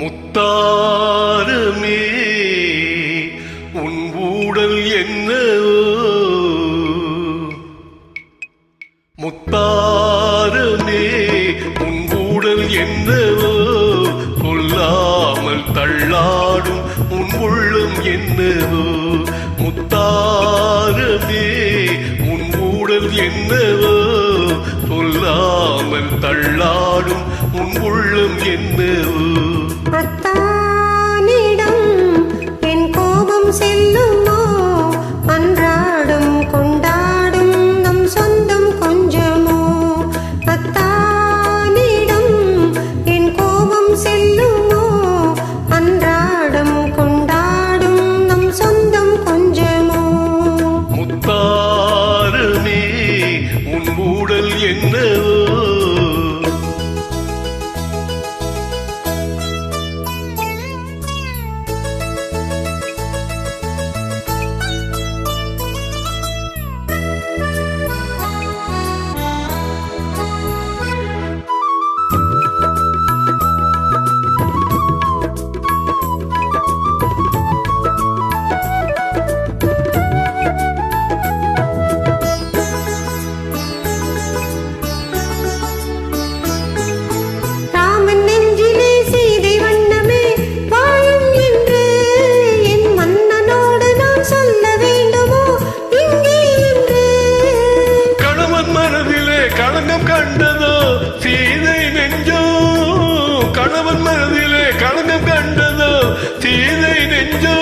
முத்தாரமே உன் ஊடல் என்ன முத்தாரமே உன் ஊடல் என்னவோ சொல்லாமல் தள்ளாடும் உன் உள்ளம் என்னவோ முத்தாரமே உன் ஊடல் என்னவோ சொல்லாமல் தள்ளாடும் உன் உள்ளம் என்னவோ அத்தானிடம் என் கோபம் செல்லுமோ அன்றாடம் கொண்டாடும் நம் சொந்தம் கொஞ்சமோ அத்தானிடம் என் கோபம் செல்லுமோ அன்றாடம் கொண்டாடும் நம் சொந்தம் கொஞ்சமோ முத்தாரமே உன் ஊடல் என்னவோ களங்கம் கண்டதோ சீதை நெஞ்சோ கணவன் மனதிலே களங்கம் கண்டதோ சீதை நெஞ்சோ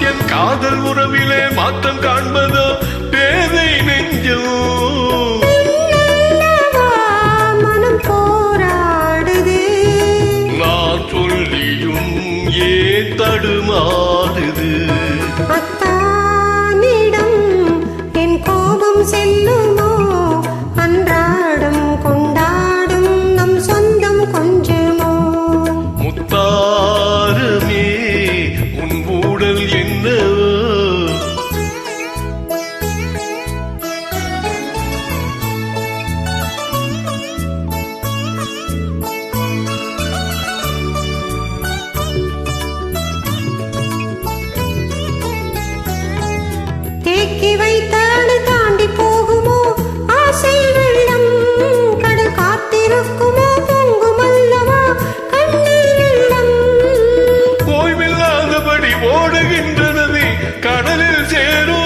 என் காதல் உறவிலே மாற்றம் காண்பதோ பேதை நெஞ்சோ மனம் போராடுது நான் சொல்லியும் ஏன் தடுமாறுது அத்தானிடம் என் கோபம் செல்லுமோ அன்றாடம் கொண்டாடும் நம் சொந்தம் கொஞ்சமோ முத்தாரமே உன் ஊடல் என்னவோ தேக்கி வைத்தாடு தாண்டி போகுமோ ஆசை வெள்ளம் கடல் காத்திருக்குமோ பொங்கும் அல்லவா கண்ணீர் வெள்ளம் ஓய்வில்லாதபடி ஓடுகின்ற நதி கடலில் சேரோ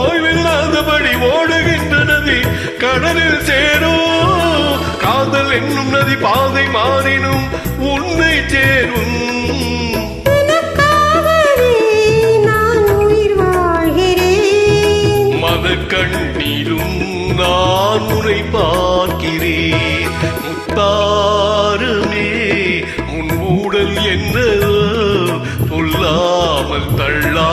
ஓய்வில்லாதபடி ஓடுகின்ற நதி கடலில் சேரோ காதல் என்னும் நதி பாதை மாறினும் உன்னை சேரும் கண்ணீரும் நான் உன்னை பார்க்கிறேன் முத்தாரமே உன் ஊடல் என்ன சொல்லாமல் தள்ளா